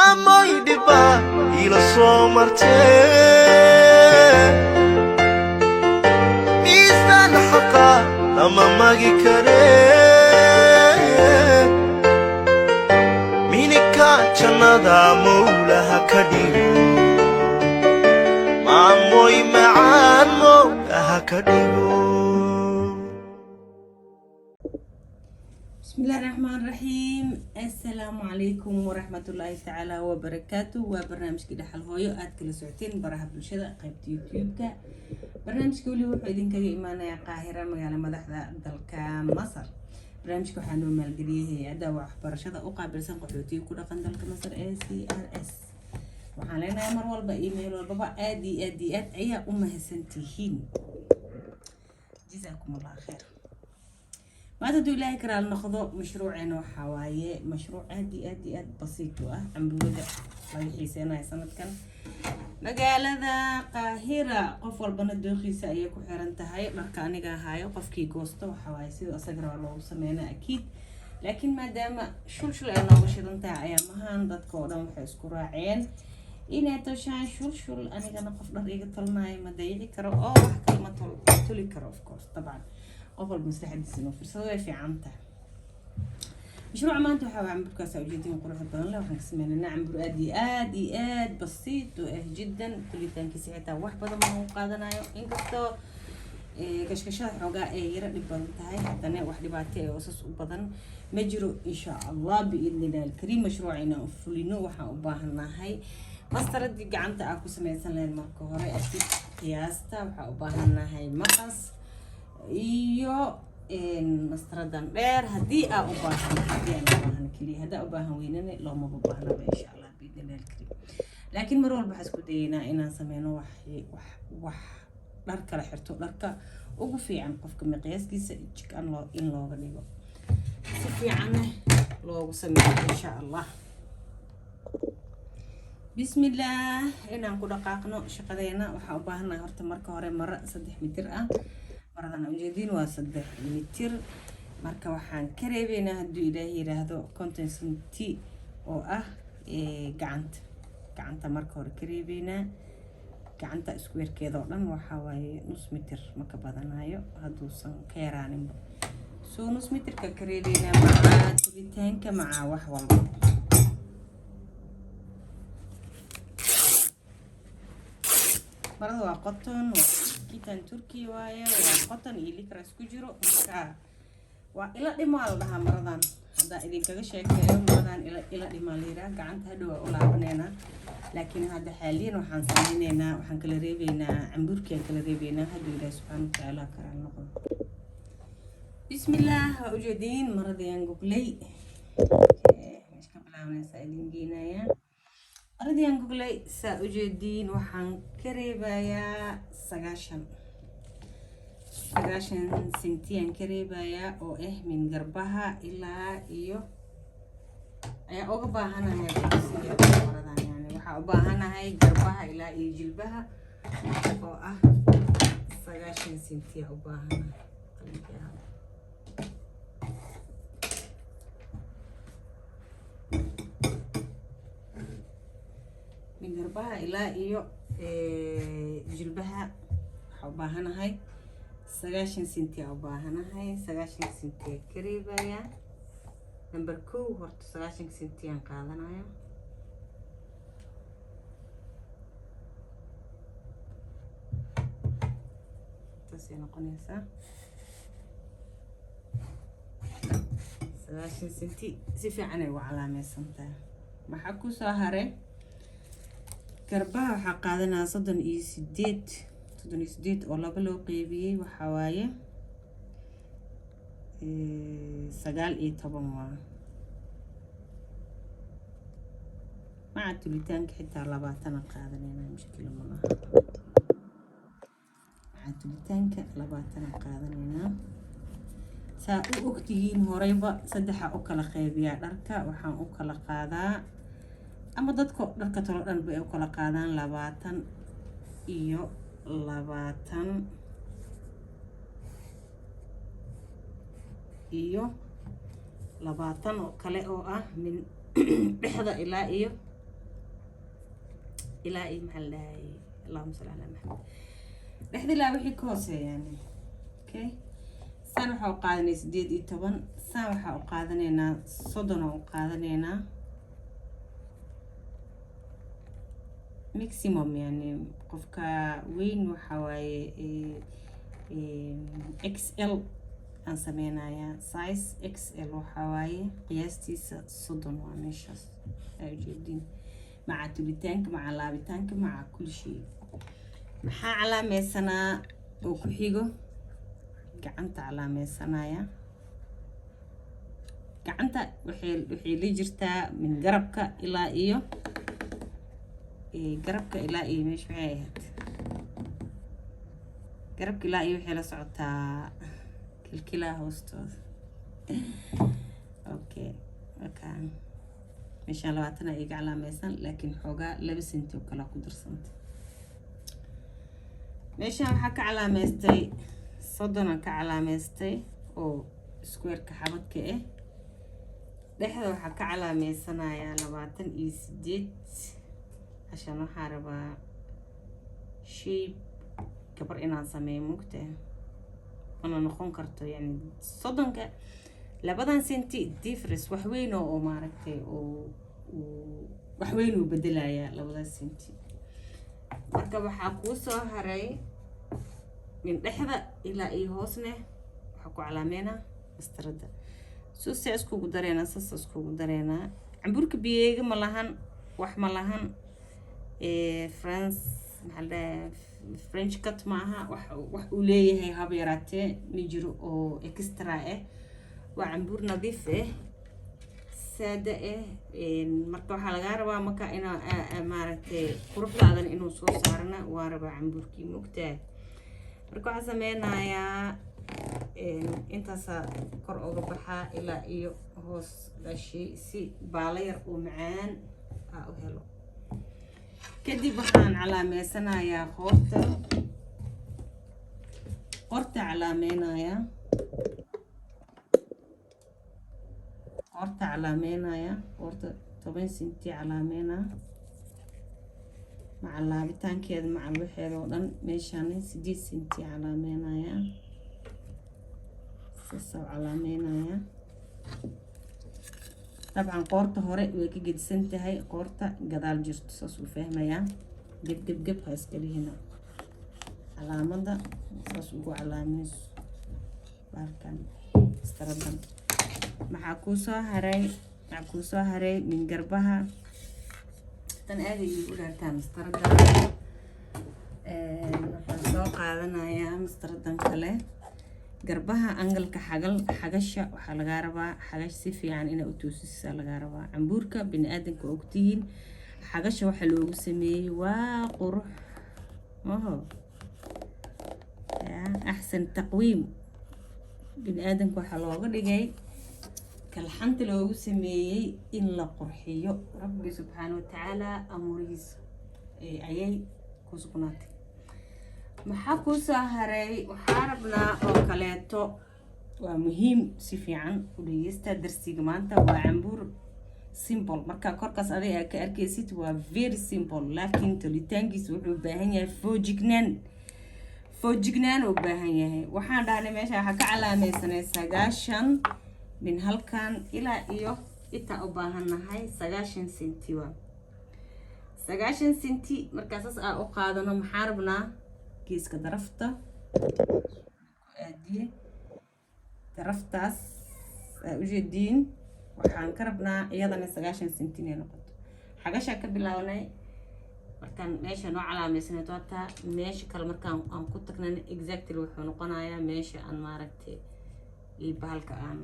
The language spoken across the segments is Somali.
maamoy dhiba ila soo martee miisaan xaqa lama magi karee minika jannada mawlaha ka dhigo maamoy macaan mawlaha ka dhigo. بسم الله الرحمن الرحيم. السلام عليكم ورحمة الله تعالى وبركاته. وبرنامج كده حل هويو كل ساعتين برهب بالشدة قيبت يوتيوب برنامج كولي وحيدين كجي إيمانا يا قاهرة مجال مدحدة دلك مصر. برنامج كحنو مالجريه هي أداة برشدة أقابل سنق حوتي كل قندلك مصر ACRS وحالينا يا مروة بإيميل والبابا آدي أي أمها سنتيهين. جزاكم الله خير. ما تدو إلهي كرال نخضو مشروعنا وحواية مشروع آدي بسيط عم بوضع صحيحي سنة كان مقالة ذا قاهرة قفل بندو خيسا ايكو حيرانتهاي مركانيقا هاي وقفكي قوستو وحواية سيدو أساقرا الله سمينا أكيد لكن ما دام شلشل أنا وشيرانتها أيامهان دادكو دام حيسكو راعين إني توشان شلشل أنا كان قف دريقة طلناي مدايقي كرو كلمة تولي كرو طبعا قفل مستحد السنو فرصة في عامته مشروع ما انتو حاول عمبر كاسا وجدين قروح الضغن لو حنك سمعنا نعمبر آدي بسيط جدا كل تانكي ساعتها واحد بدل ما هو قادنا إنكستو كشكشات حوقا يرد ببنتهاي حتى أنا واحد بعتي وصص وبدن مجرو إن شاء الله بإذن الله الكريم مشروعنا وفلينو وحا أباهنا هاي مسترد قعنت أكو سمعنا سنة الماركو هوري أكيد قياستا وحا أباهنا هاي مقص iyo masradan dheer hadii aan u baahan kaliya hada u baahan weynana looma baahna insha Allah biidinal karim laakiin mar walba xasku dayna inaan sameeyno wax dhar kala xirto dharka ugu fiican qofka miqyaaskiisa jikan in looga dhigo si fiican loogu sameeyo insha Allah. bismillah inaan ku dhaqaaqno shaqadeena waxa u baahanahay horta marka hore mara 3 mitir ah مردنا وجدين وصدق متر مركب وحان كريبنا هدو إلهي رهدو كونتنسنتي أو قعنت مركب كريبنا قعنت اسكوير كذا لن وحوالي نص متر مكبادنا يو هدو سن كيرانين سو نص متر ككريبنا مع تلتين كمع وحوال مرض وقطن كيتان تركي وايا وقطن إلي كراس كجرو مكا وإلا دمال لها مرضان هذا إذا كذا شيء مرضان إلا دمال ليرا قعنت هدوء ولا بنينا لكن هذا حاليا وحن سمينا وحن كل ريبينا عمبركي كل ريبينا هدوء الله سبحانه وتعالى كرام نقول بسم الله وجدين مرض ينقب لي مش قبل عمنا سائلين جينا يا أردي أنقول لي سأجدين وحن كريبايا سجاشن سنتين كريبايا أو من قربها إلى إيو أي أقبها أنا هاي يعني وحقبها أنا هاي قربها إلى إيو جلبها أو سجاشن سنتين أقبها من قربها إلى إيو جلبها حباهنا هاي سجاشن سنتي عباهنا هاي سجاشن سنتي كريبة يا نمبر كو هرت سجاشن سنتي انقاذنا يا تسينا قنيسة سجاشن سنتي سيفي عني وعلامة سنتي ما حكو ساهري كربها حقادنا صدن سديد والله بلو قيبي وحواية سقال طبعا مع تلتانك حتى لباتنا قادنا مشكلة منها مع تلتانك لباتنا قادنا ساقو أكتهين هوريبا سدحا أكلا قيبيا دركا وحان أكلا قادا أما دادكو دادكا تلوطان بي أكلا قادان لباتن إيو لباتن إيو لباتن وكالي أو من بحضة إلا إيو ilaa iyo maxaa la dhahay allahuma salli calaa maxamed dhexda ilaa wixii ka hooseeyaani okay saan waxaa u qaadanay 18 saan waxaa u qaadanaynaa 30 u qaadanaynaa maximum yani qofka weyn waxaa waaye XL aan sameynayaa size XL waxaa waaye qiyaastiisa 30 waa meeshaas ay ujeedin maca tulitaanka maca laabitaanka maca kulli shay maxaa calaamaysanaa oo ku xigo gacanta calaamaysanaya gacanta waxay la jirtaa min garabka ilaa iyo meesha waxay ahayd garabka ilaa iyo waxay la socotaa kilkilaha hoostooda okay okay meeshaan 20 ay calaamaysan laakiin xoogaa 2 senti oo kala ku darsanta meeshaan waxaa ka calaamaystay 30 ka calaamaystay oo square-ka xabadka ah dhexda waxaa ka calaamaysanaya 28 عشان waxaa rabaa shape gabar inaan sameeyo mugta ana noqon karto yani 30 labadan senti difference wax weyn oo maaragtay oo wax weyn uu bedelaya labadan senti marka waxaa ku soo haray min dhexda ilaa iyo hoosne waxa ku calaameena mastarada soo iskugu dareena camburka biyeega ma lahan wax ma lahan France maxaa French cut maaha wax uu leeyahay hab yaraatee ma jiro oo extra ah waa cambuur nadiif ah saada ah marka waxaa laga rabaa marka inaa maaragtay quruxdaadan inuu soo saarna waa rabaa cambuurkii mugtaa marka waxaa sameynayaa intaasa kor uga baxaa ilaa iyo hoos dhashay si baala yar oo macaan u helo kadib waxaan calaameysanayaa qorta calaameynaya qorta 10 senti calaameynaa maca laabitaankeeda maca waxeeda oo dhan meeshaan 8 senti calaameynaya soo calaameynaya طبعا قورته هوري way ka gedisan tahay qoorta gadaal jirto saas u fahmayaa gab iskali hina calaamada saas ugu calaamayso barkan staradan maxaa ku soo haray min garbaha tan aad ay u dhaartaan starada waxaan soo qaadanayaa staradan kale garbaha angalka xagasha waxaa laga rabaa xagash si fiican inaa u toosisa laga rabaa cambuurka bini aadanka ogtihiin xagasha waxa loogu sameeyay waa qurux axsan taqwiim bini aadanka waxaa looga dhigay kalxanta loogu sameeyey in la qurxiyo rabbi subxaanahu wa tacaala amurihiisa ayay ku sugnaatay maxaa ku soo haray waxaa rabnaa oo kaleeto waa muhiim si fiican u dhageysta darsiga maanta waa cambuur simple marka korkaas adiga ka arkaysid waa very simple laakiin tolitaankiisa wuxuu u baahan yahay foojignaan u baahan yahay waxaan dhahnay meesha waxaa ka calaamaysanay 9 min halkan ilaa iyo inta u baahannahay 9 senti waa 9 senti markaas aan u qaadano maxaa rabnaa geeska darafta aadiye daraftaas u jeediin waxaan ka rabnaa iyadana 9 senti inay noqoto xagasha ka bilaabnay markaan meesha noo calaamaysanay doonta meesha kale markaan aan ku tagnay exactly wuxuu noqonayaa meesha aan maaragtay bahalka aan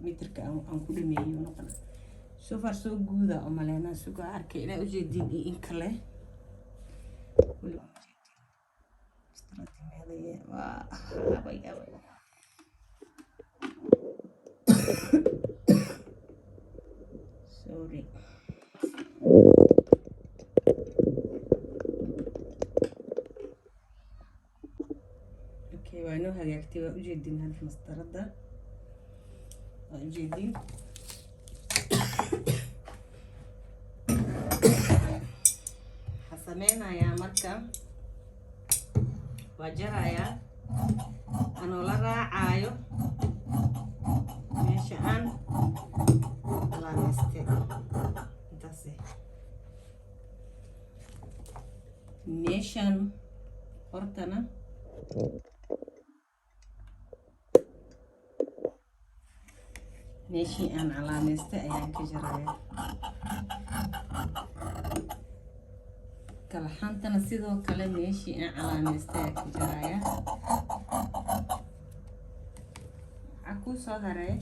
mitirka aan ku dhameeyo noqon soo far soo guuda oo maleena sugo arkay inay u jeediin in kale sorry okay waanu hagaagtay waa u jeedin hal mastarada waa u jeedin sameynayaa marka waa jarayaa anoo la raacayo meesha aan calaameystay intaasi meeshan hortana meeshii aan calaameystay ayaan ka jarayaa kalxantana sidoo kale meeshii aan calaameystay ayaan ka jarayaa waxaa kuu soo haray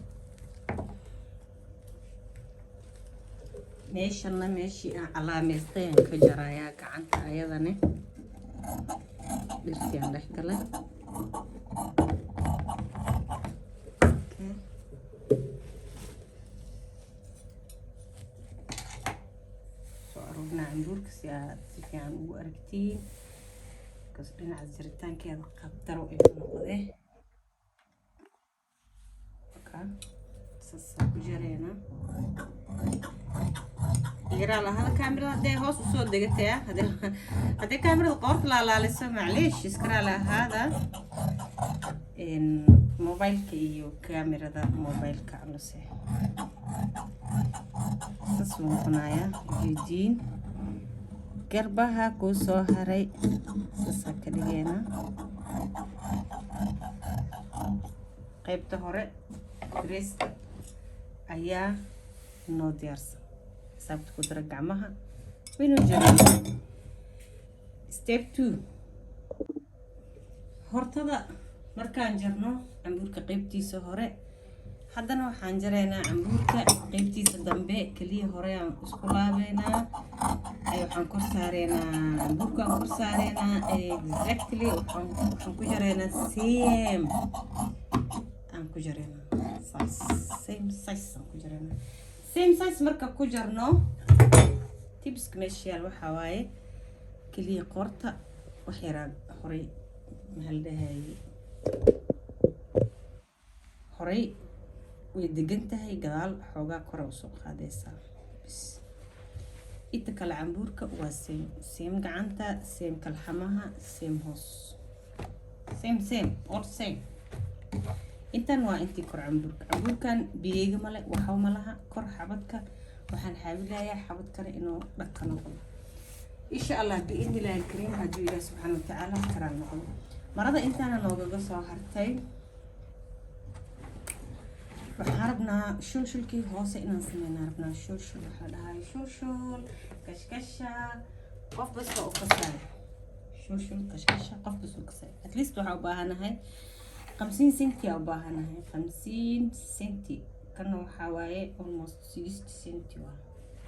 meeshanna meeshii aan calaameystay ayaan ka jarayaa gacanta ayadane dhirtii aan dhex galay cambuurka si aad si fiican ugu aragtiin kas dhinaca jiritaankeeda qabdaro ay noqdee sasa ku jareena yaraa lahada kaamirada hadday hoos usoo degatay haddii kaamirada qoorta laalaaliso macleesh iskaraa lahaada mobilka iyo kaamirada mobilka aluse sas wuu noqonayaa ujeediin garbaha kuu soo haray sasaa ka dhigeena qaybta hore bariiska ayaa noo diyaarsan xisaabta ku dara gacmaha waynu jarayna step 2 hortada markaan jarno cambuurka qaybtiisa hore haddana waxaan jaraynaa cambuurka qaybtiisa dambe kaliya hore aan isku laabeynaa waxaan kor saareynaa cambuurka aan kor saareynaa exactly waxaan ku jaraynaa same aan ku jaraynaa same size aan ku jaraynaa same size marka ku jarno tipska meesha yaal waxaa waaye kaliya qoorta wax yaraa horey maxaa la dhahaye horey way degan tahay gadaal xoogaa kore usoo qaadaysaa bis inta kale cambuurka waa same gacanta same kalxamaha same hoos same all same intan waa intii kor cambuurkan biyeyga male waxba malaha kor xabadka waxaan xaabilayaa xabad kale inuu dhagka noqdo insha allah biidni illaahi alkariim hadduu ilaah subxaana watacaala karaan noqdo marada intaana noogaga soo hartay waxaan rabnaa shulshulkii hoose inaan sameynaa rabnaa shulshul waxaa dhahay shulshul kashkasha qof basta u kasaay shulshul kashkasha qof basta u kasaay at least waxaa u baahanahay 50 senti aa u baahanahay 50 senti kana waxaa waaye almost 60 senti waa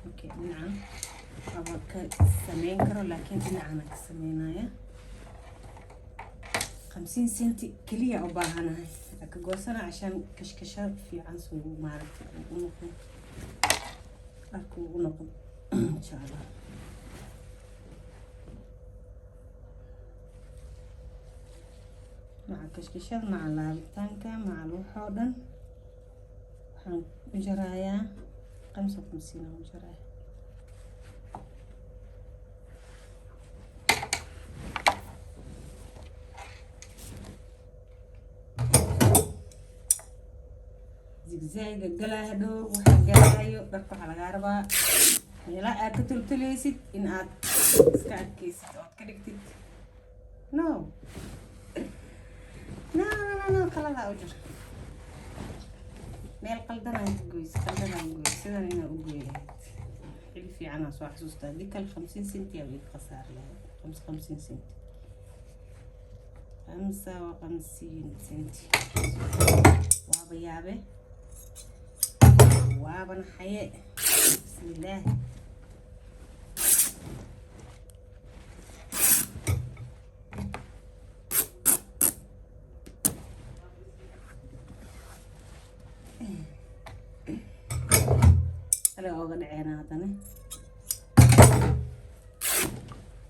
okay dhinacan waxaa ka sameyn karo laakiin dhinacana ka sameynaya 50 senti keliya u baahanahay ka goosana عشان كشكشة في عنصر معرفة ونقول أكو ونقول إن شاء الله مع كشكشة مع التانكة مع الوحودن وجرايا 55 وجرايا زيغ قلا هدو وحقايو دكو على غاربا يلا اكتل تليسيد ان اد سكاد كيسيد او كدكتيد نو كلا لا اوجر ميل قلدنا نقويس سيدان انا اوغوي اللي في عنا سو حسوستا ديك ال 50 سنتي او خسار لها 55 سنتي 55 سنتي وابا يابي وابن حياء بسم الله هلا اوغن عينا هذا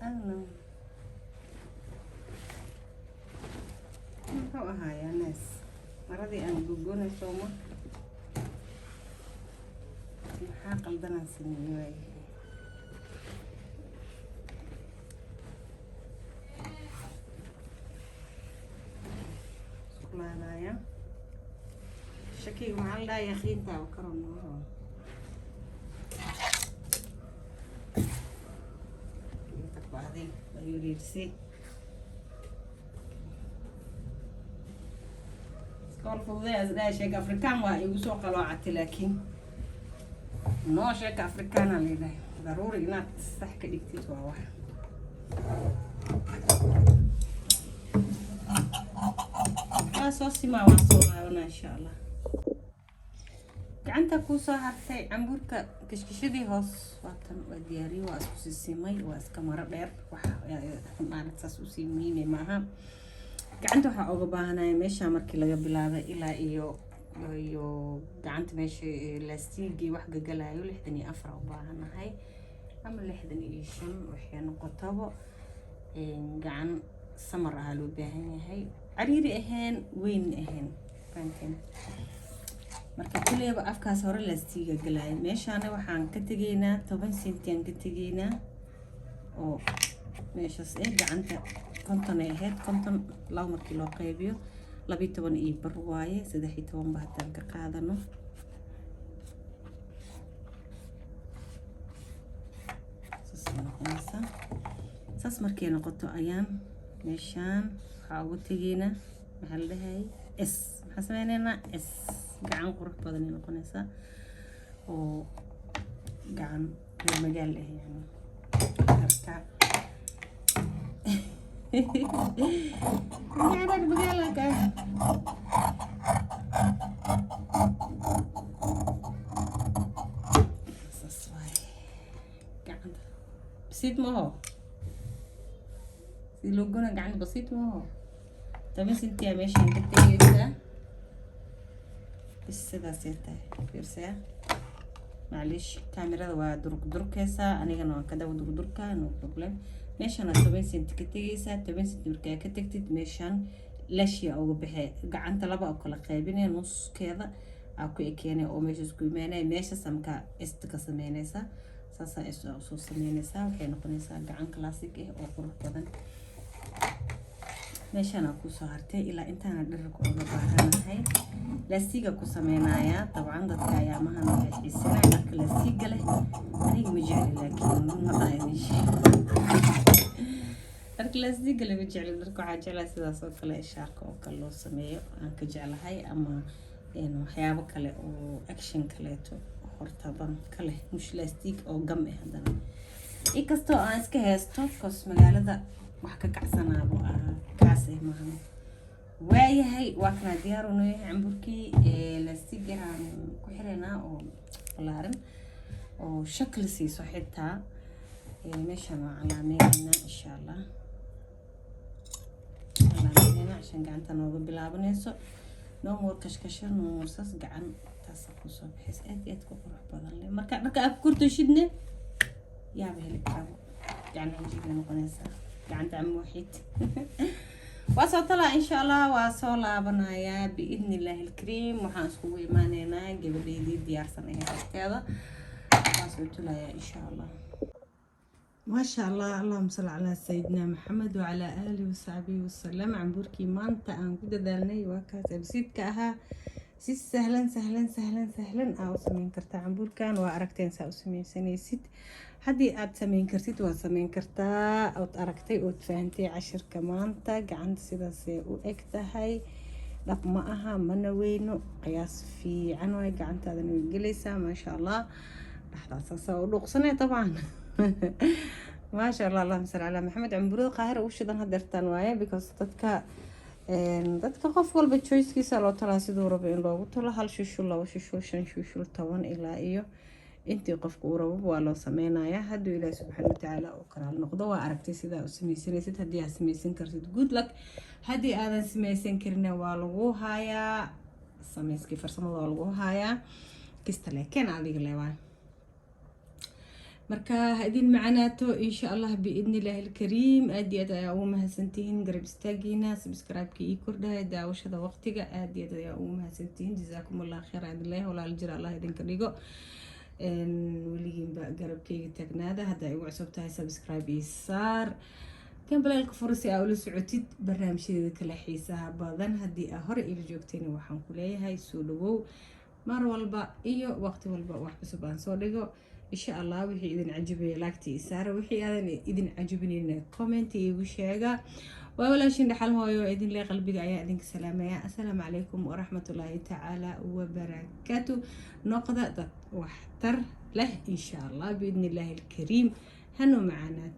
انا هو هاي يا ناس مرضي انا بقولنا سوما maxaa qaldanaan sameeyay qaadaya shakiga maxaa la dhahaa yaqiinta oo karono inta baadin ayuu riirsay iskool fududeed dhahay sheeka afrikaan waa igu soo qaloocatay laakiin noo sheeka afrikaana leedahay daruuri inaad sax ka dhigtid waa wax soo simaa waa soo laabana insha allah gacanta kuu soo hartay cambuurka kashkashadii hoos waatan waa diyaariyo waa isku sisimay waa iska maro dheer wax saas usii muhiime maaha gacanta waxaa uga baahanaya meesha markii laga bilaabay ilaa iyo gacanta meesha laastigii wax gagalayo 64 u baahanahay ama 65 waxay noqotaba gacan samar ah loo baahan yahay cariiri ahaan weyn ahaan faanteen marka kuleeba afkaas hore laastiga galay meeshaana waxaan ka tageynaa 10 senti aan ka tageynaa oo meeshaas gacanta konton ay ahayd konton laba markii loo qaybiyo 12 iyo bar waaye 13 ba hadaan ka qaadano saas markay noqoto ayaan meeshaan waxaa ugu tageynaa maxaa la dhahay s maxaa sameynaynaa s gacan qurux badan ay noqonaysaa oo gacan reer magaal ah yani marka gacan magaal ah saas waaye gacanta basiid maaho si looguna gacan basiid maaho 10 senti meeshaan ka tagaysaa بس سيدا سيتا فيرسيا معليش كاميرا waa durkeysa anigana waan ka daw durka no problem meeshan 10 senti ka tagaysa 10 senti markaa ka tagtid meeshan laashii ugu bixay gacanta laba oo kala qaybinay nuskeeda aa ku ekeenay oo meesha isku imaanay meesha samka ist ka sameynaysa saasa soo sameynaysa waxay noqonaysaa gacan classic ah oo qurux badan meeshana ku soo hartay ilaa intaana dharka uga baahanahay laastiga ku sameynaya dabcan dadka ayaa mahan waxay xiisinayaan marka laastiga leh aniga ma jecli laakiin ma qaadanish marka laastiga leh ma jecli dadka waxaa jeclaa sidaas oo kale shaarka oo kale loo sameeyo aan ka jeclahay ama waxyaabo kale oo action kaleeto hortaban kale mush laastig oo gam ah hadana inkastoo aan iska haysto kos magaalada wax ka kacsanaabo kaasay maahan waayahay waa kana diyaar u nahay camburkii laastiga aan ku xireynaa oo balaaran oo shakl siiso xitaa meeshan waa calaameynayna insha allah calaameynayna عشان gacanta nooga bilaabanayso no more kashkashan no more sas gacan taas ku soo bixis aad ku qurux badan leh marka dharka aad kurto shidne yaa baheli karo gacan cajiib noqonaysa gacanta am waxid وصلت إن شاء الله وصلى بنايا بإذن الله الكريم وحنسوي مانينا قبل دي ديار سنة كذا وصلت لها إن شاء الله ما شاء الله اللهم صل على سيدنا محمد وعلى آله وصحبه وسلم عن بوركي مانتا أن كده دالني وكذا بسيط كأها سيس سهلا سهلا سهلا سهلا أو سمين كرتا عن بوركان وأركتين سأو سمين سنة ست haddii aad samayn kartid waa samayn kartaa ood aragtay ood fahantay cashirka maanta gacanta sidaasay u eg tahay dhab ma aha mana weyno qiyaas fiican waay gacantaadana way gelaysaa maasha allah dhaxdaasaasaa u dhuuqsanay dabcan maasha allah allahuma salli calaa maxamed camburada qaahira ugu shidan hadeertaan waaye because dadka qof walba choicekiisa loo talaa siduu rabo in loogu talo 1 shushul 2 shushul 5 shushul 10 ilaa iyo intii qofku uu rabo waa loo sameeynaya hadduu ilaahay subxaanahu wa tacaala uu karaal noqdo waa aragtay sidaa u samaysanaysid haddii aad samaysan kartid good luck haddii aadan samaysan karina waa lagu hayaa samayskii farsamada waa lagu hayaa kista laakiin adiga leewaa marka idin macanaato insha allah biidni illaahi alkariim aad iyo aad ayaa ugu mahadsantihiin garab istaagiina subscribe-ka ii kordhaya daawashada waqtiga aad iyo aad ayaa ugu mahadsantihiin jazaakum allah khayr adilaahi walaal jira allah idinka dhigo weligiinba garabkayga taagnaada hadda ay ugu cusub tahay subscribe ii saar كان بلالك فرصي أولو سعوتيد برنامج كلا حيسها باذن هدي هور إلى جوكتيني وحن كلية هاي سولو مر والبا إيو وقت والبا وحب سبان صودقو إن شاء الله وحي إذن عجبني لاكتي إسارة وحي إذن عجبني كومنتي وشيغا وأولا شين دحال هوايو إذن لي قلبي عيا إذنك سلامة السلام عليكم ورحمة الله تعالى وبركاته نقطة واحتر له إن شاء الله بإذن الله الكريم هنو معنا